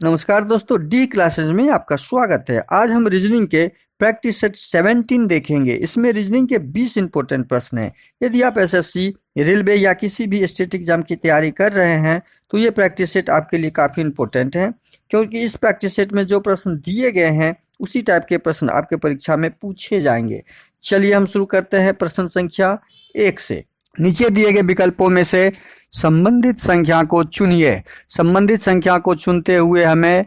नमस्कार दोस्तों, D classes में आपका स्वागत है। आज हम रीजनिंग के प्रैक्टिस सेट 17 देखेंगे। इसमें रीजनिंग के 20 इंपॉर्टेंट प्रश्न हैं। यदि आप एसएससी, रेलवे या किसी भी स्टेट एग्जाम की तैयारी कर रहे हैं तो ये प्रैक्टिस सेट आपके लिए काफ़ी इंपॉर्टेंट है, क्योंकि इस प्रैक्टिस सेट में जो प्रश्न दिए गए हैं उसी टाइप के प्रश्न आपके परीक्षा में पूछे जाएंगे। चलिए हम शुरू करते हैं प्रश्न संख्या 1 से। नीचे दिए गए विकल्पों में से संबंधित संख्या को चुनिए। संबंधित संख्या को चुनते हुए हमें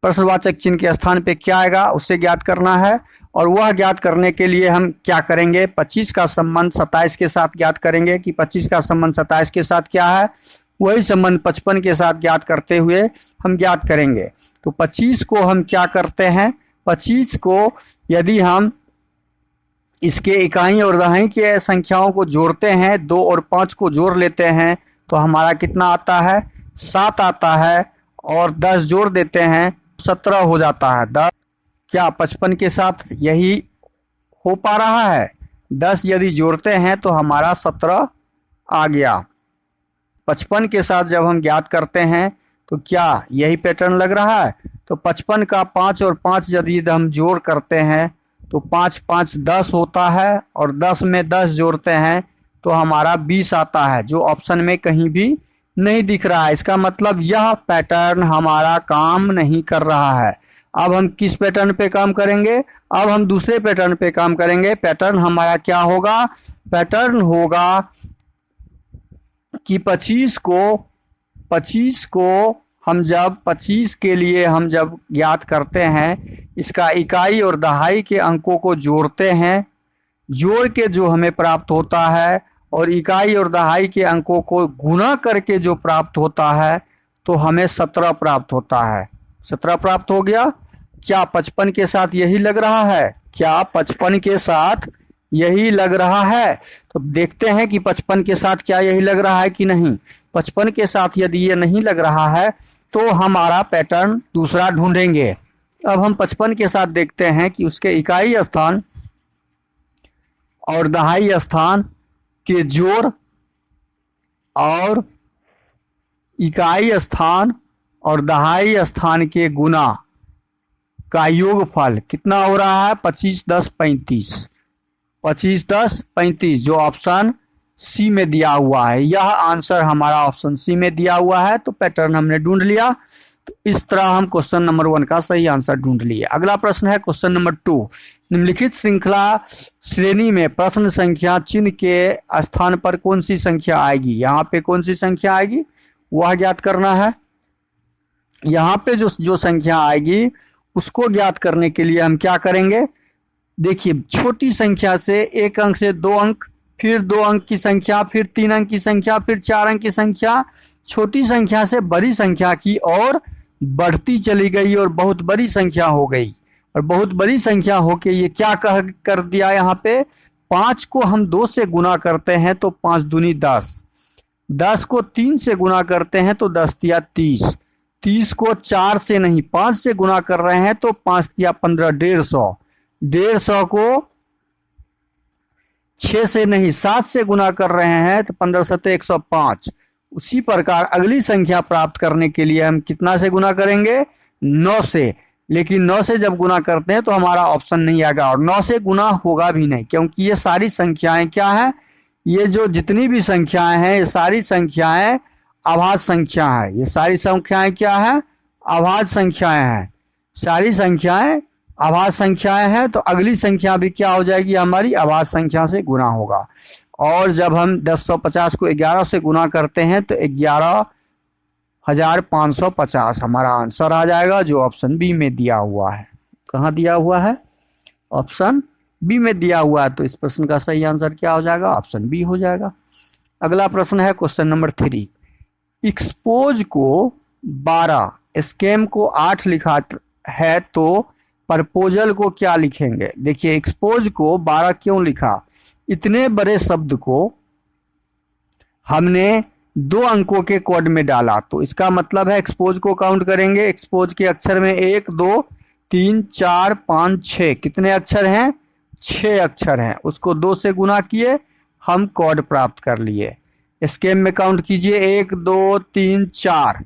प्रश्नवाचक चिन्ह के स्थान पे क्या आएगा उसे ज्ञात करना है, और वह ज्ञात करने के लिए हम क्या करेंगे, 25 का संबंध 27 के साथ ज्ञात करेंगे कि 25 का संबंध 27 के साथ क्या है, वही संबंध 55 के साथ ज्ञात करते हुए हम ज्ञात करेंगे। तो 25 को हम क्या करते हैं, 25 को यदि हम इसके इकाई और दहाई के संख्याओं को जोड़ते हैं, 2 और 5 को जोड़ लेते हैं तो हमारा कितना आता है, 7 आता है, और 10 जोड़ देते हैं 17 हो जाता है। 10 क्या 55 के साथ यही हो पा रहा है? 10 यदि जोड़ते हैं तो हमारा 17 आ गया। 55 के साथ जब हम ज्ञात करते हैं तो क्या यही पैटर्न लग रहा है? तो 55 का 5 और 5 यदि हम जोड़ करते हैं तो 5 5 10 होता है, और 10 में 10 जोड़ते हैं तो हमारा 20 आता है, जो ऑप्शन में कहीं भी नहीं दिख रहा है। इसका मतलब यह पैटर्न हमारा काम नहीं कर रहा है। अब हम किस पैटर्न पे काम करेंगे? अब हम दूसरे पैटर्न पे काम करेंगे। पैटर्न हमारा क्या होगा? पैटर्न होगा कि 25 को हम जब 25 के लिए हम जब ज्ञात करते हैं, इसका इकाई और दहाई के अंकों को जोड़ते हैं, जोड़ के जो हमें प्राप्त होता है और इकाई और दहाई के अंकों को गुणा करके जो प्राप्त होता है तो हमें 17 प्राप्त होता है। 17 प्राप्त हो गया। क्या 55 के साथ यही लग रहा है? क्या 55 के साथ यही लग रहा है? तो देखते हैं कि 55 के साथ क्या यही लग रहा है कि नहीं। 55 के साथ यदि ये नहीं लग रहा है तो हमारा पैटर्न दूसरा ढूंढेंगे। अब हम 55 के साथ देखते हैं कि उसके इकाई स्थान और दहाई स्थान के जोड़ और इकाई स्थान और दहाई स्थान के गुना का योगफल कितना हो रहा है? 25 10 35। 25 10 35 जो ऑप्शन सी में दिया हुआ है, यह आंसर हमारा ऑप्शन सी में दिया हुआ है। तो पैटर्न हमने ढूंढ लिया। तो इस तरह हम क्वेश्चन नंबर 1 का सही आंसर ढूंढ लिए। अगला प्रश्न है क्वेश्चन नंबर 2। निम्नलिखित श्रृंखला श्रेणी में प्रश्न संख्या चिन्ह के स्थान पर कौन सी संख्या आएगी? यहाँ पे कौन सी संख्या आएगी वह ज्ञात करना है। यहाँ पे जो संख्या आएगी उसको ज्ञात करने के लिए हम क्या करेंगे? देखिए, छोटी संख्या से 1 अंक से 2 अंक, फिर 2 अंक की संख्या, फिर 3 अंक की संख्या, फिर 4 अंक की संख्या, छोटी संख्या से बड़ी संख्या की और बढ़ती चली गई और बहुत बड़ी संख्या हो गई। और बहुत बड़ी संख्या होके ये क्या कर दिया, यहाँ पे 5 को हम 2 से गुना करते हैं तो 5 दूनी 10, 10 को 3 से गुना करते हैं तो 10 तिया 30, 30 को 4 से नहीं 5 से गुना कर रहे हैं तो 5 तिया 15, 150, 150 को 6 से नहीं 7 से गुना कर रहे हैं तो 15 7 105। उसी प्रकार अगली संख्या प्राप्त करने के लिए हम कितना से गुना करेंगे? 9 से। लेकिन 9 से जब गुना करते हैं तो हमारा ऑप्शन नहीं आएगा, और 9 से गुना होगा भी नहीं, क्योंकि ये सारी संख्याएं क्या है, ये जो जितनी भी संख्याएं हैं ये सारी संख्याएं अभाज्य संख्या है। ये सारी संख्याएं क्या है? अभाज्य संख्याएं हैं। सारी संख्याएं अभाज्य संख्याएं हैं, तो अगली संख्या भी क्या हो जाएगी, हमारी अभाज्य संख्या से गुना होगा। और जब हम 1050 को 11 से गुना करते हैं तो 11,550 हमारा आंसर आ जाएगा, जो ऑप्शन बी में दिया हुआ है। कहाँ दिया हुआ है? ऑप्शन बी में दिया हुआ है। तो इस प्रश्न का सही आंसर क्या हो जाएगा? ऑप्शन बी हो जाएगा। अगला प्रश्न है क्वेश्चन नंबर 3। एक्सपोज को 12, स्कैम को 8 लिखा है तो प्रपोजल को क्या लिखेंगे? देखिए, एक्सपोज को 12 क्यों लिखा? इतने बड़े शब्द को हमने 2 अंकों के कोड में डाला, तो इसका मतलब है एक्सपोज को काउंट करेंगे। एक्सपोज के अक्षर में 1 2 3 4 5 6 कितने अक्षर हैं? 6 अक्षर हैं। उसको 2 से गुना किए, हम कोड प्राप्त कर लिए। स्केम में काउंट कीजिए 1 2 3 4,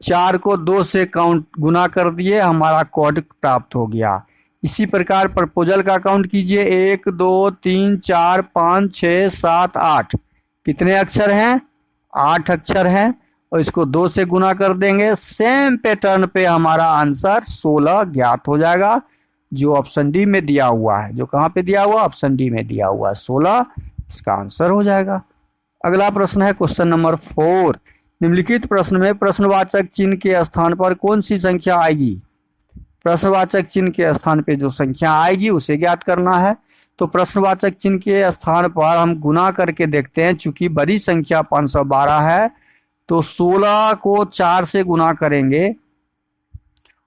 4 को 2 से काउंट गुना कर दिए, हमारा कोड प्राप्त हो गया। इसी प्रकार प्रपोजल का काउंट कीजिए, 1 2 3 4 5 6 7 8। कितने अक्षर हैं? 8 अक्षर हैं, और इसको 2 से गुना कर देंगे। सेम पैटर्न पे हमारा आंसर 16 ज्ञात हो जाएगा, जो ऑप्शन डी में दिया हुआ है। जो कहाँ पे दिया हुआ? ऑप्शन डी में दिया हुआ है, 16 इसका आंसर हो जाएगा। अगला प्रश्न है क्वेश्चन नंबर 4। निम्नलिखित प्रश्न में प्रश्नवाचक चिन्ह के स्थान पर कौन सी संख्या आएगी? प्रश्नवाचक चिन्ह के स्थान पे जो संख्या आएगी उसे ज्ञात करना है। तो प्रश्नवाचक चिन्ह के स्थान पर हम गुना करके देखते हैं। चूंकि बड़ी संख्या 512 है, तो 16 को 4 से गुना करेंगे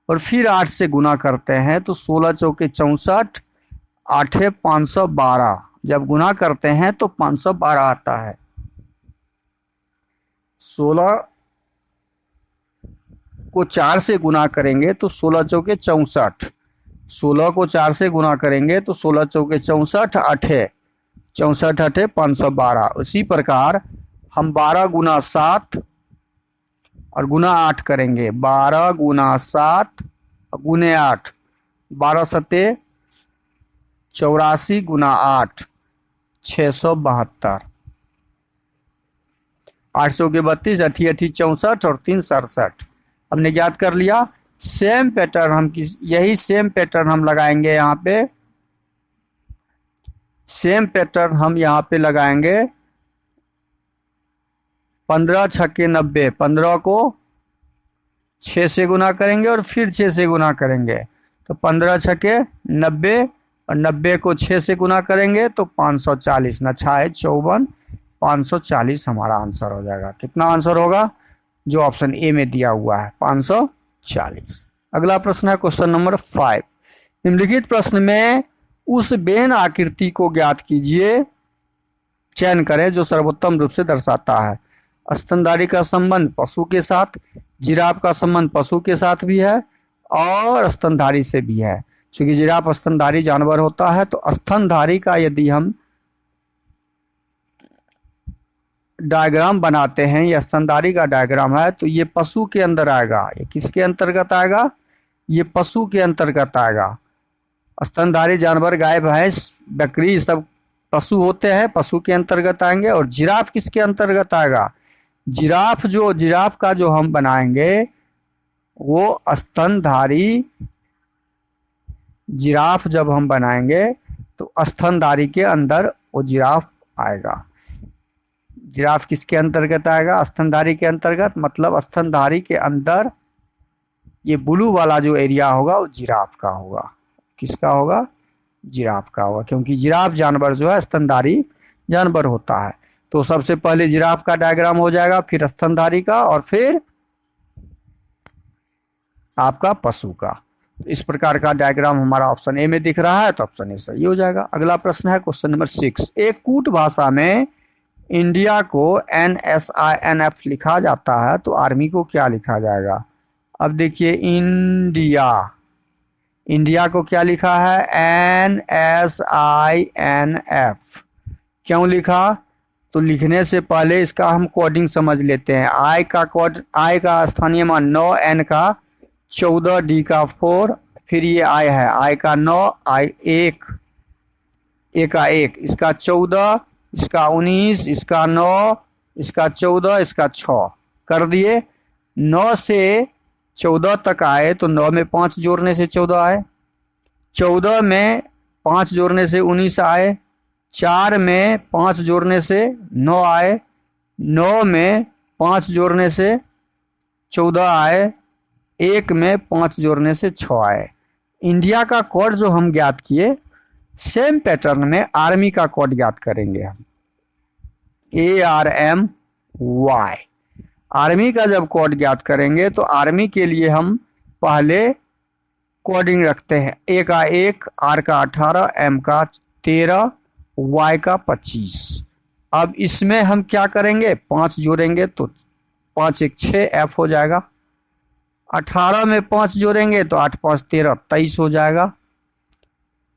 और फिर 8 से गुना करते हैं, तो 16 चौके 64, 8 512। जब गुना करते हैं तो 512 आता है। 16 को 4 से गुना करेंगे तो 16 चौके 64, 16 को 4 से गुना करेंगे तो 16 चौके 64, 8 64 8 512। उसी प्रकार हम 12 गुना 7 और गुना 8 करेंगे। 12 गुना 7 गुने 8, 12 सते 84 गुना 8 672, 8 चौके 32, 8 8 64 और 3 67। हमने ज्ञात कर लिया। सेम पैटर्न हम यही सेम पैटर्न हम लगाएंगे यहाँ पे। सेम पैटर्न हम यहाँ पे लगाएंगे। 15 छक्के 90, 15 को 6 से गुना करेंगे और फिर 6 से गुना करेंगे, तो 15 छक्के 90 और 90 को 6 से गुना करेंगे तो 540, न 6 है 54, 540 हमारा आंसर हो जाएगा। कितना आंसर होगा? जो ऑप्शन ए में दिया हुआ है, 540। अगला प्रश्न है क्वेश्चन नंबर 5। निम्नलिखित प्रश्न में उस बेन आकृति को ज्ञात कीजिए, चयन करें जो सर्वोत्तम रूप से दर्शाता है। स्तनधारी का संबंध पशु के साथ, जिराफ का संबंध पशु के साथ भी है और स्तनधारी से भी है। क्योंकि जिराफ स्तनधारी जानवर होता है, तो स्तनधारी का यदि हम डायग्राम बनाते हैं, या स्तनधारी का डायग्राम है, तो ये पशु के अंदर आएगा। ये किसके अंतर्गत आएगा? ये पशु के अंतर्गत आएगा। स्तनधारी जानवर गाय भैंस बकरी सब पशु होते हैं, पशु के अंतर्गत आएंगे। और जिराफ किसके अंतर्गत आएगा? जिराफ का जो हम बनाएंगे वो स्तनधारी। जिराफ जब हम बनाएंगे तो स्तनधारी के अंदर वो जिराफ आएगा। जिराफ किसके अंतर्गत आएगा? स्तनधारी के अंतर्गत। मतलब स्तनधारी के अंदर ये ब्लू वाला जो एरिया होगा वो जिराफ का होगा। किसका होगा? जिराफ का होगा, क्योंकि जिराफ जानवर जो है स्तनधारी जानवर होता है। तो सबसे पहले जिराफ का डायग्राम हो जाएगा, फिर स्तनधारी का, और फिर आपका पशु का। तो इस प्रकार का डायग्राम हमारा ऑप्शन ए में दिख रहा है, तो ऑप्शन ए सही हो जाएगा। अगला प्रश्न है क्वेश्चन नंबर 6। एक कूट भाषा में इंडिया को NSINF लिखा जाता है, तो आर्मी को क्या लिखा जाएगा? अब देखिए, इंडिया को क्या लिखा है? NSINF। क्यों लिखा? तो लिखने से पहले इसका हम कोडिंग समझ लेते हैं। आई का कोड, आई का स्थानीय मान 9, N का 14, D का 4, फिर ये आई है, आई का 9, आई 1, ए का 1, इसका 14, इसका 19, इसका 9, इसका 14, इसका 6 कर दिए। 9 से 14 तक आए तो 9 में 5 जोड़ने से 14 आए, 14 में 5 जोड़ने से 19 आए, 4 में 5 जोड़ने से 9 आए, 9 में 5 जोड़ने से 14 आए, 1 में 5 जोड़ने से 6 आए। इंडिया का कोड जो हम ज्ञात किए, सेम पैटर्न में आर्मी का कोड ज्ञात करेंगे हम। ARMY। आर्मी का जब कोड ज्ञात करेंगे तो आर्मी के लिए हम पहले कोडिंग रखते हैं। A का 1, R का 18, M का 13, Y का 25। अब इसमें हम क्या करेंगे? 5 जोड़ेंगे तो 5 1 6 F हो जाएगा। 18 में 5 जोड़ेंगे तो 8 5 13 23 हो जाएगा।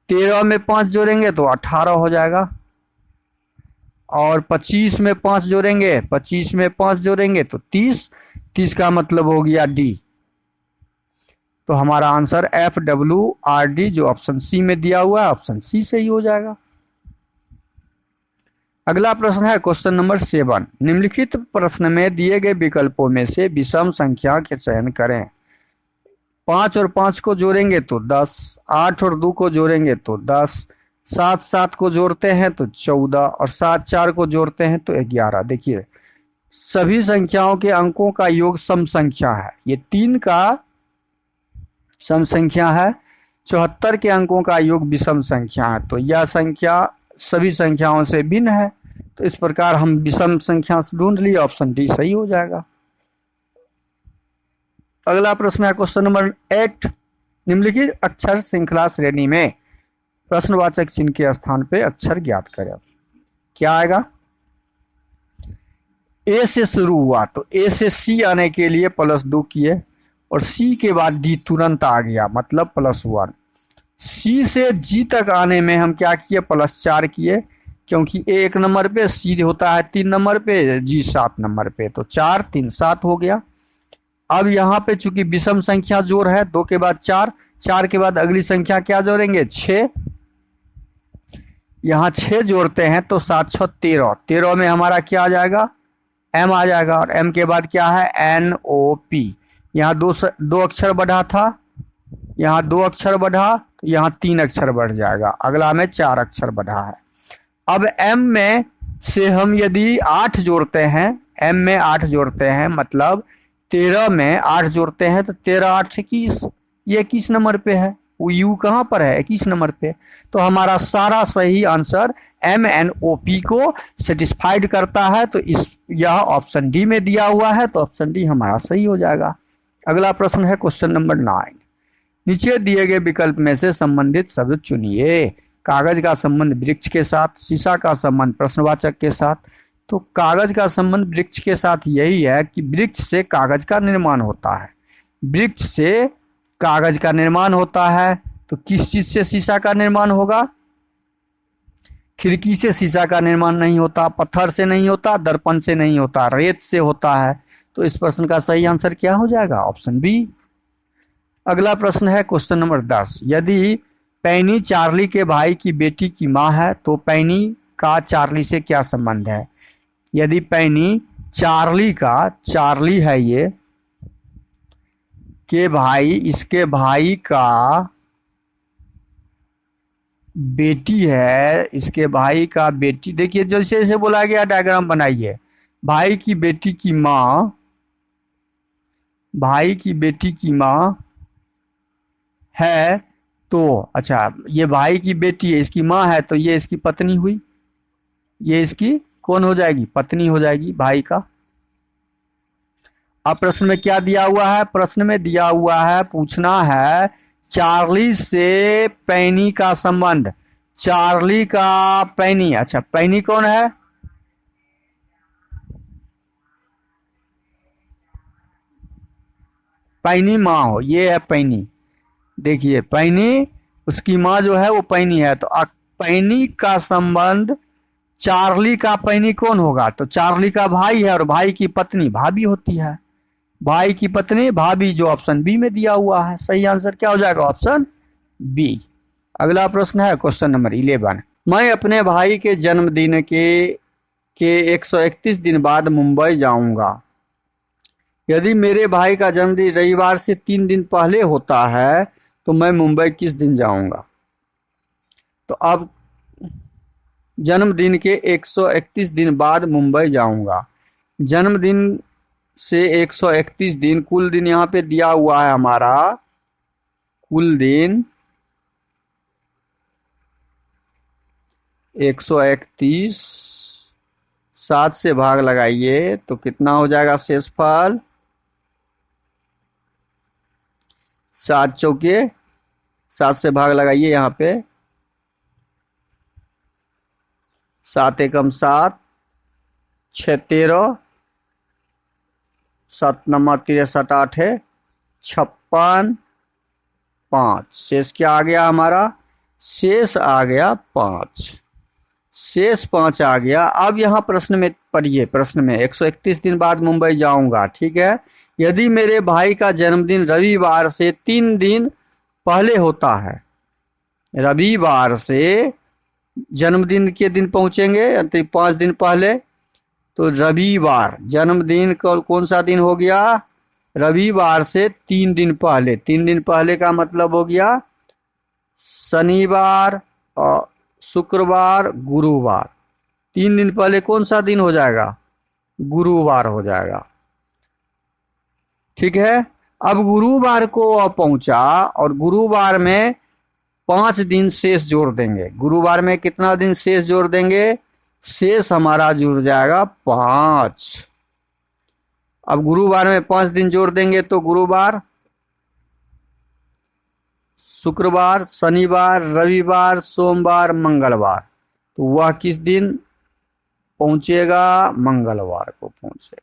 13 में 5 जोड़ेंगे तो 18 हो जाएगा। और 25 में 5 जोड़ेंगे, 25 में 5 जोड़ेंगे तो 30, 30 का मतलब हो गया डी। तो हमारा आंसर FWRD जो ऑप्शन सी में दिया हुआ है, ऑप्शन सी सही हो जाएगा। अगला प्रश्न है क्वेश्चन नंबर 7। निम्नलिखित प्रश्न में दिए गए विकल्पों में से विषम संख्या के चयन करें। 5 और 5 को जोड़ेंगे तो 10, 8 और 2 को जोड़ेंगे तो 10, 7 7 को जोड़ते हैं तो 14 और 7 4 को जोड़ते हैं तो 11। देखिए सभी संख्याओं के अंकों का योग सम संख्या है। ये 3 का सम संख्या है, 74 के अंकों का योग विषम संख्या है। तो यह संख्या सभी संख्याओं से भिन्न है। तो इस प्रकार हम विषम संख्या ढूंढ लिए, ऑप्शन डी सही हो जाएगा। अगला प्रश्न है क्वेश्चन नंबर 8। निम्नलिखित अक्षर श्रृंखला श्रेणी में प्रश्नवाचक चिन्ह के स्थान पे अक्षर ज्ञात करें। क्या आएगा? ए से शुरू हुआ तो ए से सी आने के लिए +2 किए और सी के बाद डी तुरंत आ गया, मतलब +1। सी से जी तक आने में हम क्या किए? +4 किए, क्योंकि ए 1 नंबर पे, सी होता है 3 नंबर पे, जी 7 नंबर पे। तो 4 3 7 हो गया। अब यहाँ पे चूंकि विषम संख्या जोड़ है, 2 के बाद 4, 4 के बाद अगली संख्या क्या जोड़ेंगे? 6। यहाँ 6 जोड़ते हैं तो 7 6 13, 13 में हमारा क्या आ जाएगा? एम आ जाएगा। और एम के बाद क्या है? NOP। यहाँ दो अक्षर बढ़ा था, यहाँ 2 अक्षर बढ़ा, तो यहाँ 3 अक्षर बढ़ जाएगा। अगला में 4 अक्षर बढ़ा है। अब एम में से हम यदि 8 जोड़ते हैं, एम में 8 जोड़ते हैं, मतलब 13 में 8 जोड़ते हैं तो 13 8 21, ये 21 नंबर पे है। वो यू कहाँ पर है? 21 नंबर पे। तो हमारा सारा सही आंसर MNOP को सेटिस्फाइड करता है। तो यह ऑप्शन डी में दिया हुआ है, तो ऑप्शन डी हमारा सही हो जाएगा। अगला प्रश्न है क्वेश्चन नंबर 9। नीचे दिए गए विकल्प में से संबंधित शब्द चुनिए। कागज का संबंध वृक्ष के साथ, शीशा का संबंध प्रश्नवाचक के साथ। तो कागज का संबंध वृक्ष के साथ यही है कि वृक्ष से कागज का निर्माण होता है। वृक्ष से कागज का निर्माण होता है, तो किस चीज से शीशा का निर्माण होगा? खिड़की से शीशा का निर्माण नहीं होता, पत्थर से नहीं होता, दर्पण से नहीं होता, रेत से होता है। तो इस प्रश्न का सही आंसर क्या हो जाएगा? Option B. अगला प्रश्न है क्वेश्चन नंबर 10। यदि पैनी चार्ली के भाई की बेटी की माँ है तो पैनी का चार्ली से क्या संबंध है? यदि पैनी चार्ली का, चार्ली है ये, के भाई, इसके भाई का बेटी है, इसके भाई का बेटी। देखिए जैसे जैसे बोला गया डायग्राम बनाइए। भाई की बेटी की माँ, भाई की बेटी की माँ है, तो अच्छा ये भाई की बेटी है, इसकी माँ है, तो ये इसकी पत्नी हुई। ये इसकी कौन हो जाएगी? पत्नी हो जाएगी भाई का। अब प्रश्न में क्या दिया हुआ है? प्रश्न में दिया हुआ है, पूछना है चार्ली से पैनी का संबंध। चार्ली का पैनी, अच्छा पैनी कौन है? पैनी माँ हो, ये है पैनी। देखिए पैनी, उसकी माँ जो है वो पैनी है। तो पैनी का संबंध चार्ली का पैनी कौन होगा? तो चार्ली का भाई है, और भाई की पत्नी भाभी होती है। भाई की पत्नी भाभी, जो ऑप्शन बी में दिया हुआ है। सही आंसर क्या हो जाएगा? Option B. अगला प्रश्न है क्वेश्चन नंबर 11। मैं अपने भाई के जन्मदिन के 131 दिन बाद मुंबई जाऊंगा। यदि मेरे भाई का जन्मदिन रविवार से 3 दिन पहले होता है तो मैं मुंबई किस दिन जाऊंगा? तो अब जन्मदिन के 131 दिन बाद मुंबई जाऊंगा। जन्मदिन से 131 दिन, कुल दिन यहाँ पे दिया हुआ है हमारा। कुल दिन 131, 7 से भाग लगाइए तो कितना हो जाएगा शेषफल? 7 चौके 7 से भाग लगाइए यहाँ पे। 7 एकम 7, 6 13, 7 नंबर 63 8 है 56, 5। शेष क्या आ गया हमारा? शेष आ गया 5। शेष 5 आ गया। अब यहाँ प्रश्न में पढ़िए, प्रश्न में 131 दिन बाद मुंबई जाऊंगा, ठीक है। यदि मेरे भाई का जन्मदिन रविवार से 3 दिन पहले होता है, रविवार से जन्मदिन के दिन पहुंचेंगे तो 5 दिन पहले, तो रविवार जन्मदिन कौन सा दिन हो गया, रविवार से 3 दिन पहले। 3 दिन पहले का मतलब हो गया शनिवार और शुक्रवार गुरुवार। 3 दिन पहले कौन सा दिन हो जाएगा, गुरुवार हो जाएगा, ठीक है। अब गुरुवार को वह पहुंचा और गुरुवार में 5 दिन शेष जोड़ देंगे। गुरुवार में कितना दिन शेष जोड़ देंगे, शेष हमारा जुड़ जाएगा 5। अब गुरुवार में 5 दिन जोड़ देंगे तो गुरुवार, शुक्रवार, शनिवार, रविवार, सोमवार, मंगलवार। तो वह किस दिन पहुंचेगा, मंगलवार को पहुंचेगा।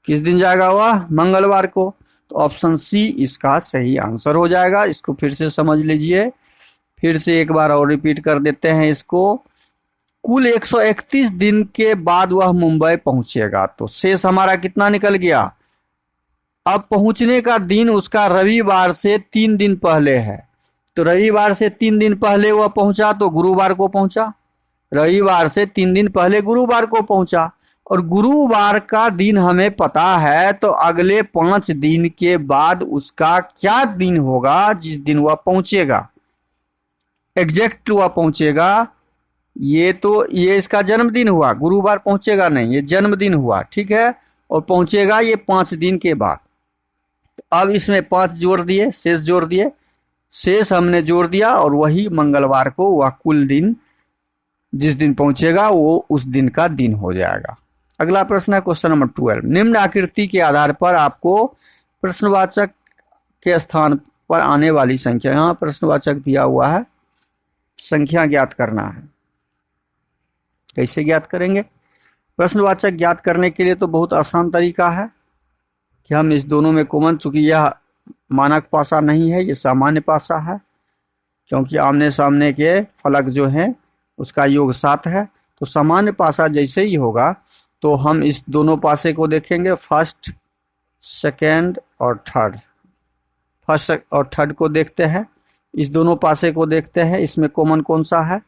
किस दिन जाएगा वह, मंगलवार को। तो ऑप्शन सी इसका सही आंसर हो जाएगा। इसको फिर से समझ लीजिए, फिर से एक बार और रिपीट कर देते हैं इसको। कुल 131 दिन के बाद वह मुंबई पहुंचेगा, तो शेष हमारा कितना निकल गया। अब पहुंचने का दिन उसका रविवार से 3 दिन पहले है, तो रविवार से 3 दिन पहले वह पहुंचा तो गुरुवार को पहुंचा, रविवार से 3 दिन पहले गुरुवार को पहुंचा। और गुरुवार का दिन हमें पता है, तो अगले 5 दिन के बाद उसका क्या दिन होगा जिस दिन वह पहुंचेगा, एग्जैक्ट वह पहुंचेगा। ये इसका जन्मदिन हुआ, गुरुवार पहुंचेगा नहीं, ये जन्मदिन हुआ, ठीक है। और पहुंचेगा ये 5 दिन के बाद। अब इसमें 5 जोड़ दिए, शेष जोड़ दिए, शेष हमने जोड़ दिया और वही मंगलवार को वह कुल दिन जिस दिन पहुंचेगा वो उस दिन का दिन हो जाएगा। अगला प्रश्न है क्वेश्चन नंबर 12। निम्न आकृति के आधार पर आपको प्रश्नवाचक के स्थान पर आने वाली संख्या, यहाँ प्रश्नवाचक दिया हुआ है, संख्या ज्ञात करना है। कैसे ज्ञात करेंगे, प्रश्नवाचक ज्ञात करने के लिए तो बहुत आसान तरीका है कि हम इस दोनों में कॉमन, चूंकि यह मानक पासा नहीं है, ये सामान्य पासा है, क्योंकि आमने सामने के फलक जो हैं उसका योग 7 है। तो सामान्य पासा जैसे ही होगा तो हम इस दोनों पासे को देखेंगे, फर्स्ट, सेकेंड और थर्ड। फर्स्ट और थर्ड को देखते हैं, इस दोनों पासे को देखते हैं, इसमें कॉमन कौन सा है,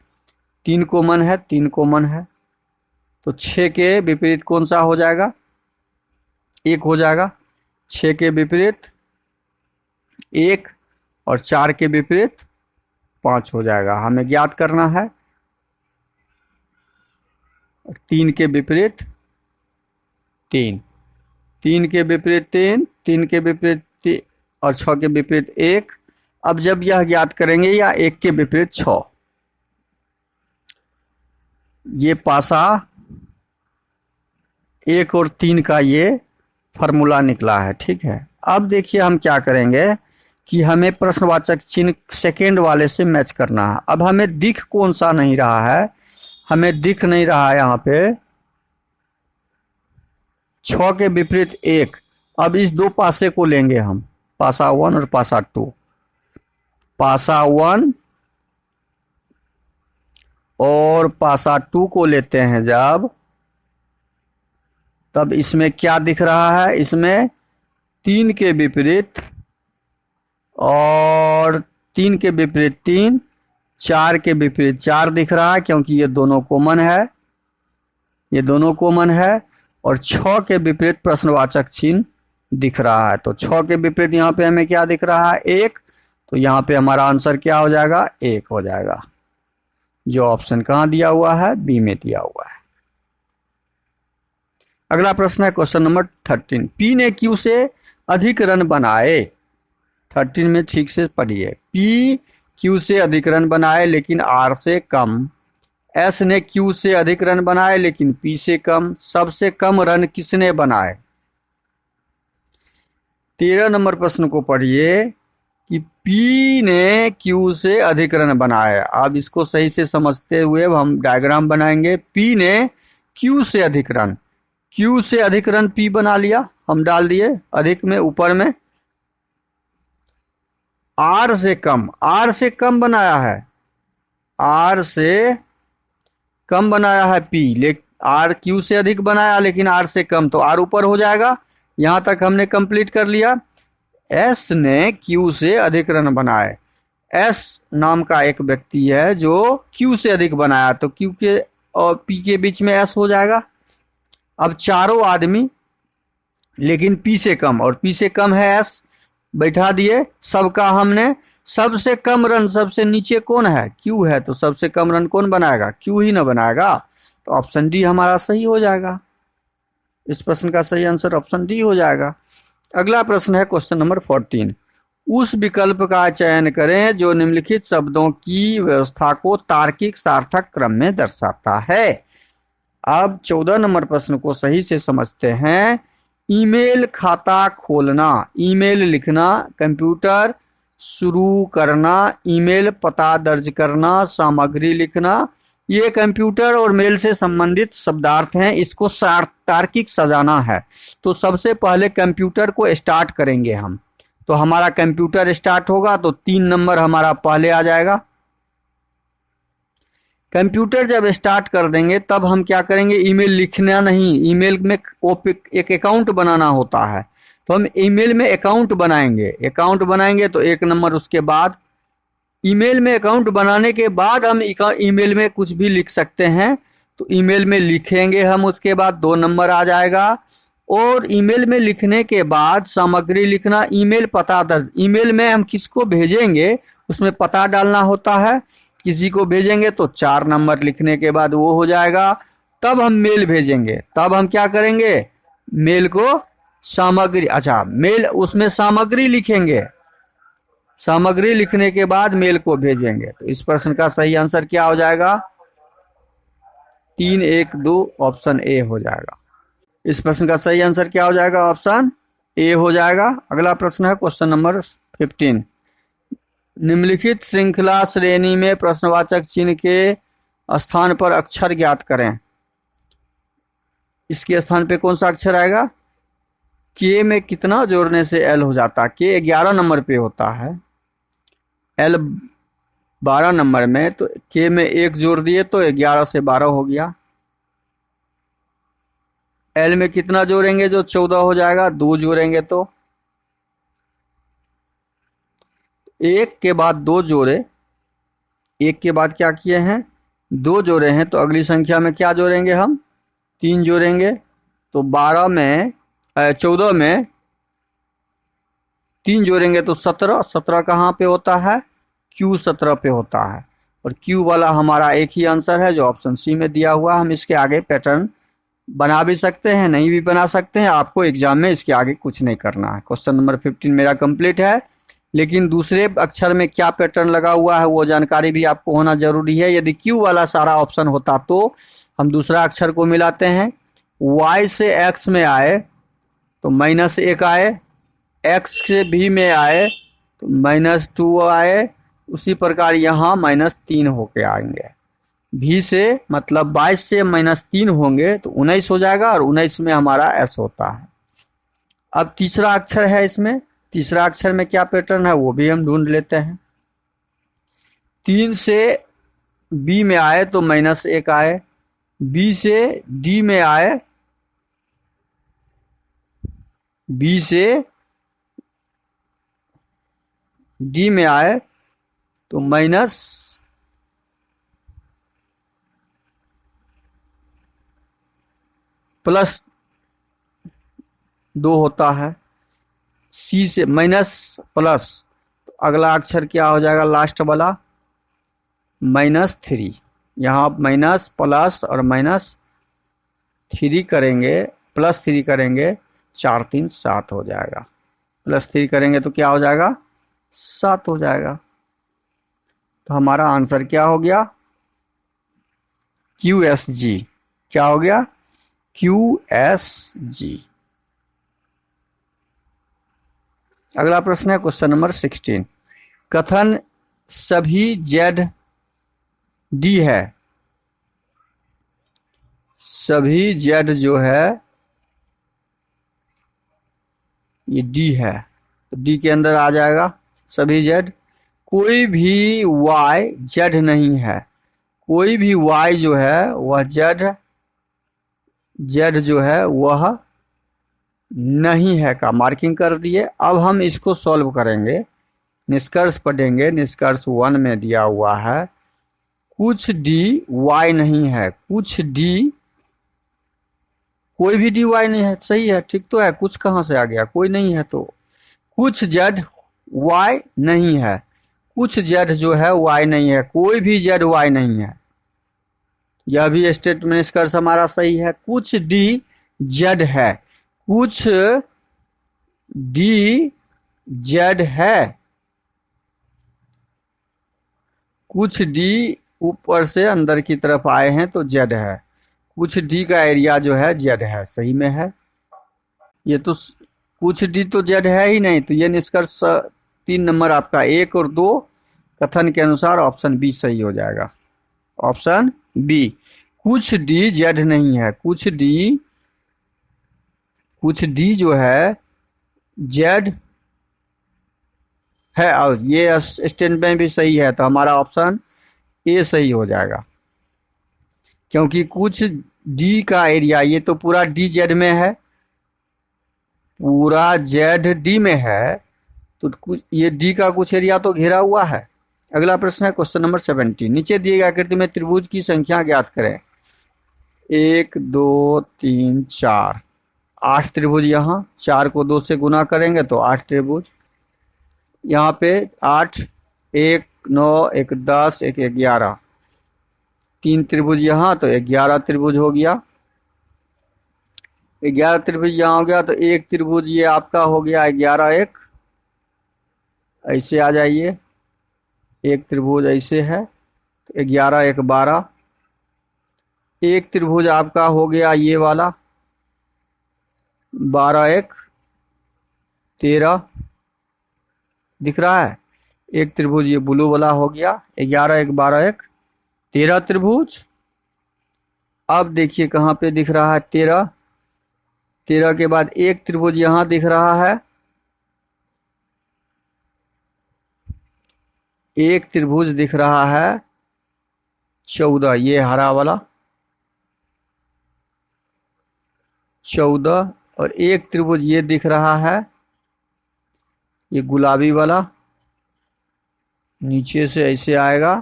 3 कॉमन है, 3 कॉमन है। तो 6 के विपरीत कौन सा हो जाएगा, 1 हो जाएगा। 6 के विपरीत 1 और 4 के विपरीत 5 हो जाएगा। हमें ज्ञात करना है 3 के विपरीत 3, 3 के विपरीत 3, 3 के विपरीत 3 और 6 के विपरीत 1। अब जब यह ज्ञात करेंगे या 1 के विपरीत 6, ये पासा 1 और 3 का ये फार्मूला निकला है, ठीक है। अब देखिए हम क्या करेंगे कि हमें प्रश्नवाचक चिन्ह सेकेंड वाले से मैच करना है। अब हमें दिख कौन सा नहीं रहा है, हमें दिख नहीं रहा है यहाँ पे 6 के विपरीत 1। अब इस दो पासे को लेंगे हम, पासा 1 और पासा 2। पासा 1 और पासा 2 को लेते हैं जब, तब इसमें क्या दिख रहा है, इसमें 3 के विपरीत और 3 के विपरीत 3, 4 के विपरीत 4 दिख रहा है, क्योंकि ये दोनों कॉमन है, ये दोनों कॉमन है। और 6 के विपरीत प्रश्नवाचक चिन्ह दिख रहा है, तो 6 के विपरीत यहाँ पे हमें क्या दिख रहा है, 1। तो यहाँ पे हमारा आंसर क्या हो जाएगा, 1 हो जाएगा, जो ऑप्शन कहाँ दिया हुआ है, बी में दिया हुआ है। अगला प्रश्न है क्वेश्चन नंबर 13। पी ने क्यू से अधिक रन बनाए, 13 में ठीक से पढ़िए। पी क्यू से अधिक रन बनाए लेकिन आर से कम। एस ने क्यू से अधिक रन बनाए लेकिन पी से कम। सबसे कम रन किसने बनाए। 13 नंबर प्रश्न को पढ़िए कि पी ने क्यू से अधिक रन बनाए। अब इसको सही से समझते हुए हम डायग्राम बनाएंगे। पी ने क्यू से अधिक रन, क्यू से अधिक रन पी बना लिया, हम डाल दिए अधिक में ऊपर में। आर से कम, आर से कम बनाया है, आर से कम बनाया है पी, लेकिन आर क्यू से अधिक बनाया लेकिन आर से कम, तो आर ऊपर हो जाएगा। यहां तक हमने कंप्लीट कर लिया। एस ने क्यू से अधिक रन बनाए। एस नाम का एक व्यक्ति है जो क्यू से अधिक बनाया, तो क्यू के और पी के बीच में एस हो जाएगा। अब चारों आदमी लेकिन पी से कम, और पी से कम है एस, बैठा दिए सबका हमने। सबसे कम रन सबसे नीचे कौन है? क्यू है, तो सबसे कम रन कौन बनाएगा? क्यू ही ना बनाएगा, तो ऑप्शन डी हमारा सही हो जाएगा। इस प्रश्न का सही आंसर ऑप्शन डी हो जाएगा। अगला प्रश्न है क्वेश्चन नंबर 14। उस विकल्प का चयन करें जो निम्नलिखित शब्दों की व्यवस्था को तार्किक सार्थक क्रम में दर्शाता है। अब 14 नंबर प्रश्न को सही से समझते हैं। ईमेल खाता खोलना, ईमेल लिखना, कंप्यूटर शुरू करना, ईमेल पता दर्ज करना, सामग्री लिखना, ये कंप्यूटर और मेल से संबंधित शब्दार्थ हैं। इसको तार्किक सजाना है, तो सबसे पहले कंप्यूटर को स्टार्ट करेंगे हम। तो हमारा कंप्यूटर स्टार्ट होगा तो 3 नंबर हमारा पहले आ जाएगा। कंप्यूटर जब स्टार्ट कर देंगे तब हम क्या करेंगे? ईमेल लिखना नहीं, ईमेल में एक अकाउंट बनाना होता है, तो हम ईमेल में अकाउंट बनाएंगे। अकाउंट बनाएंगे तो 1 नंबर, उसके बाद ईमेल में अकाउंट बनाने के बाद हम ईमेल में कुछ भी लिख सकते हैं, तो ईमेल में लिखेंगे हम, उसके बाद 2 नंबर आ जाएगा। और ईमेल में लिखने के बाद सामग्री लिखना, ईमेल पता दर्ज, ईमेल में हम किसको भेजेंगे उसमें पता डालना होता है, किसी को भेजेंगे तो 4 नंबर लिखने के बाद वो हो जाएगा। तब हम मेल भेजेंगे, तब हम क्या करेंगे? मेल को सामग्री, अच्छा मेल उसमें सामग्री लिखेंगे, सामग्री लिखने के बाद मेल को भेजेंगे। तो इस प्रश्न का सही आंसर क्या हो जाएगा? 3, 1, 2 ऑप्शन ए हो जाएगा। इस प्रश्न का सही आंसर क्या हो जाएगा? ऑप्शन ए हो जाएगा। अगला प्रश्न है क्वेश्चन नंबर 15। निम्नलिखित श्रृंखला श्रेणी में प्रश्नवाचक चिन्ह के स्थान पर अक्षर ज्ञात करें। इसके स्थान पे कौन सा अक्षर आएगा? के में कितना जोड़ने से एल हो जाता है? के 11 नंबर पे होता है, एल 12 नंबर में, तो के में 1 जोड़ दिए तो 11 से 12 हो गया। एल में कितना जोड़ेंगे जो 14 हो जाएगा? 2 जोड़ेंगे तो 1 के बाद 2 जोड़े, 1 के बाद क्या किए हैं? 2 जोड़े हैं, तो अगली संख्या में क्या जोड़ेंगे हम? 3 जोड़ेंगे। तो 14 में 3 जोड़ेंगे तो 17, 17 कहाँ पे होता है? क्यू 17 पे होता है, और क्यू वाला हमारा एक ही आंसर है जो ऑप्शन सी में दिया हुआ। हम इसके आगे पैटर्न बना भी सकते हैं, नहीं भी बना सकते हैं, आपको एग्जाम में इसके आगे कुछ नहीं करना है। क्वेश्चन नंबर 15 मेरा कंप्लीट है, लेकिन दूसरे अक्षर में क्या पैटर्न लगा हुआ है वो जानकारी भी आपको होना जरूरी है। यदि क्यू वाला सारा ऑप्शन होता तो हम दूसरा अक्षर को मिलाते हैं। y से x में आए तो -1 आए, x से v में आए तो -2 आए, उसी प्रकार यहाँ -3 होके आएंगे। v से मतलब 22 से -3 होंगे तो 19 हो जाएगा, और 19 में हमारा s होता है। अब तीसरा अक्षर है, इसमें तीसरा अक्षर में क्या पैटर्न है वो भी हम ढूंढ लेते हैं। 3 से b में आए तो -1 आए, b से d में आए, b से d में आए तो +2 होता है। सी से प्लस, तो अगला अक्षर क्या हो जाएगा? लास्ट वाला -3। यहाँ माइनस प्लस और -3 करेंगे, +3 करेंगे, 4, 3, 7 हो जाएगा। +3 करेंगे तो क्या हो जाएगा? 7 हो जाएगा। तो हमारा आंसर क्या हो गया? QSG। क्या हो गया? QSG। अगला प्रश्न है क्वेश्चन नंबर 16। कथन सभी ZD है, सभी Z जो है ये D है, तो D के अंदर आ जाएगा सभी Z। कोई भी y z नहीं है, कोई भी y जो है वह z जो है वह नहीं है का मार्किंग कर दिए। अब हम इसको सॉल्व करेंगे, निष्कर्ष पढ़ेंगे। निष्कर्ष 1 में दिया हुआ है कुछ डी वाई नहीं है, कुछ डी, कोई भी डी वाई नहीं है, सही है, ठीक तो है। कुछ कहाँ से आ गया, कोई नहीं है, तो कुछ जेड वाई नहीं है, कुछ जेड जो है वाई नहीं है, कोई भी जेड वाई नहीं है, यह भी स्टेटमेंट निष्कर्ष हमारा सही है। कुछ डी जेड है, कुछ डी जेड है, कुछ डी ऊपर से अंदर की तरफ आए हैं तो जेड है, कुछ डी का एरिया जो है जेड है, सही में है। ये तो कुछ डी तो जेड है ही नहीं, तो ये निष्कर्ष 3 नंबर आपका 1 और 2 कथन के अनुसार ऑप्शन बी सही हो जाएगा। ऑप्शन बी, कुछ डी जेड नहीं है, कुछ डी जो है जेड है, और ये स्टेटमेंट भी सही है, तो हमारा ऑप्शन ए सही हो जाएगा। क्योंकि कुछ डी का एरिया, ये तो पूरा डी जेड में है, पूरा जेड डी में है, तो ये डी का कुछ एरिया तो घेरा हुआ है। अगला प्रश्न है क्वेश्चन नंबर 17। नीचे दिए गए आकृति में त्रिभुज की संख्या ज्ञात करें। 1 2 3 4, 8 त्रिभुज, यहाँ 4 को 2 से गुना करेंगे तो 8 त्रिभुज, यहाँ पे 8, 1 9, 1 10, 1 11, 3 त्रिभुज यहाँ, तो 11 त्रिभुज हो गया। 11 त्रिभुज यहाँ हो गया, तो एक त्रिभुज ये आपका हो गया 11 1, ऐसे आ जाइए, एक त्रिभुज ऐसे है, तो 11 1 12। एक त्रिभुज आपका हो गया ये वाला 12 1 13, दिख रहा है। एक त्रिभुज ये ब्लू वाला हो गया 11 1 12 1 13 त्रिभुज। अब देखिए कहाँ पे दिख रहा है 13, 13 के बाद एक त्रिभुज यहाँ दिख रहा है, एक त्रिभुज दिख रहा है 14, ये हरा वाला 14, और एक त्रिभुज ये दिख रहा है ये गुलाबी वाला, नीचे से ऐसे आएगा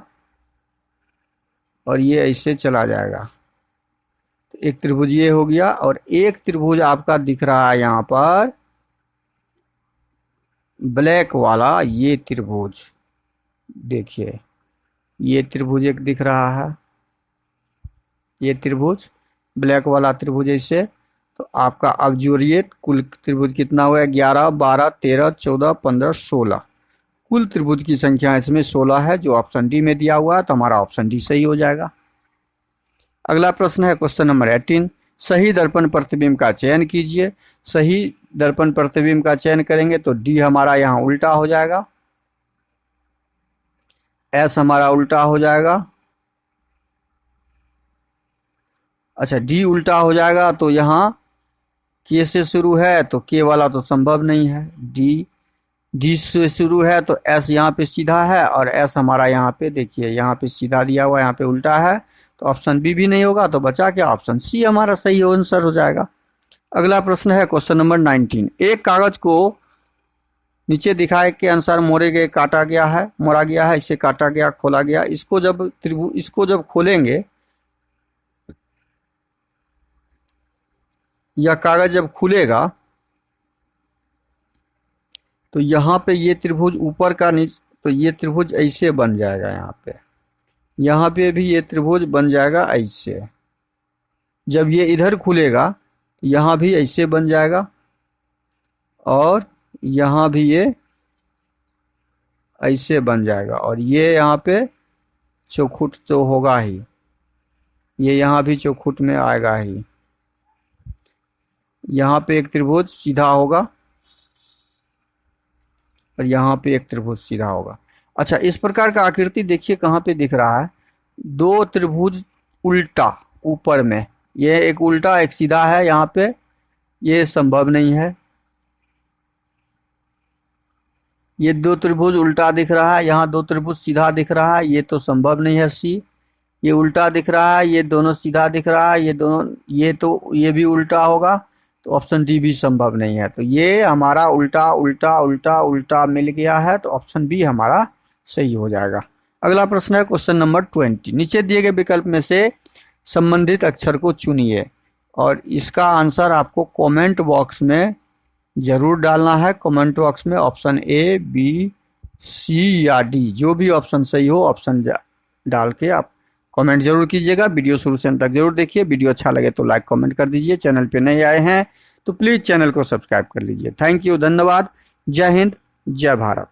और ये ऐसे चला जाएगा, तो एक त्रिभुज ये हो गया। और एक त्रिभुज आपका दिख रहा है यहाँ पर ब्लैक वाला, ये त्रिभुज देखिए, ये त्रिभुज एक दिख रहा है, ये त्रिभुज ब्लैक वाला त्रिभुज ऐसे, तो आपका अब जोड़िए कुल त्रिभुज कितना हुआ, 11 12 13 14 15 16, कुल त्रिभुज की संख्या इसमें 16 है, जो ऑप्शन डी में दिया हुआ है, तो हमारा ऑप्शन डी सही हो जाएगा। अगला प्रश्न है क्वेश्चन नंबर 18। सही दर्पण प्रतिबिंब का चयन कीजिए। सही दर्पण प्रतिबिंब का चयन करेंगे तो डी हमारा यहाँ उल्टा हो जाएगा, एस हमारा उल्टा हो जाएगा। अच्छा, डी उल्टा हो जाएगा, तो यहाँ के से शुरू है तो के वाला तो संभव नहीं है, डी से शुरू है तो एस यहाँ पे सीधा है, और एस हमारा यहाँ पे देखिए यहाँ पे सीधा दिया हुआ, यहाँ पे उल्टा है, तो ऑप्शन बी भी नहीं होगा, तो बचा क्या, ऑप्शन सी हमारा सही आंसर हो जाएगा। अगला प्रश्न है क्वेश्चन नंबर 19। एक कागज को नीचे दिखाए के अनुसार मोड़े गए काटा गया है, मोड़ा गया है, इसे काटा गया, खोला गया। इसको जब खोलेंगे, यह कागज जब खुलेगा तो यहाँ पे ये त्रिभुज ऊपर का नीचे, तो ये त्रिभुज ऐसे बन जाएगा, यहाँ पे भी ये त्रिभुज बन जाएगा ऐसे। जब ये इधर खुलेगा यहाँ भी ऐसे बन जाएगा, और यहाँ भी ये ऐसे बन जाएगा, और ये यहाँ पे चौखुट तो होगा ही, ये यहाँ भी चौखुट में आएगा ही। यहाँ पे एक त्रिभुज सीधा होगा और यहाँ पे एक त्रिभुज सीधा होगा। अच्छा, इस प्रकार का आकृति देखिए कहाँ पे दिख रहा है, 2 त्रिभुज उल्टा ऊपर में, ये एक उल्टा एक सीधा है, यहाँ पे ये संभव नहीं है, ये दो त्रिभुज उल्टा दिख रहा है, यहाँ दो त्रिभुज सीधा दिख रहा है, ये तो संभव नहीं है सी। ये उल्टा दिख रहा है, ये दोनों सीधा दिख रहा है, ये दोनों, ये तो ये भी उल्टा होगा, तो ऑप्शन डी भी संभव नहीं है। तो ये हमारा उल्टा उल्टा उल्टा उल्टा मिल गया है, तो ऑप्शन बी हमारा सही हो जाएगा। अगला प्रश्न है क्वेश्चन नंबर 20। नीचे दिए गए विकल्प में से संबंधित अक्षर को चुनिए, और इसका आंसर आपको कमेंट बॉक्स में जरूर डालना है। कमेंट बॉक्स में ऑप्शन ए, बी, सी या डी, जो भी ऑप्शन सही हो ऑप्शन डाल के आप कमेंट जरूर कीजिएगा। वीडियो शुरू से अंत तक जरूर देखिए। वीडियो अच्छा लगे तो लाइक कमेंट कर दीजिए। चैनल पे नए आए हैं तो प्लीज़ चैनल को सब्सक्राइब कर लीजिए। थैंक यू, धन्यवाद। जय हिंद, जय भारत।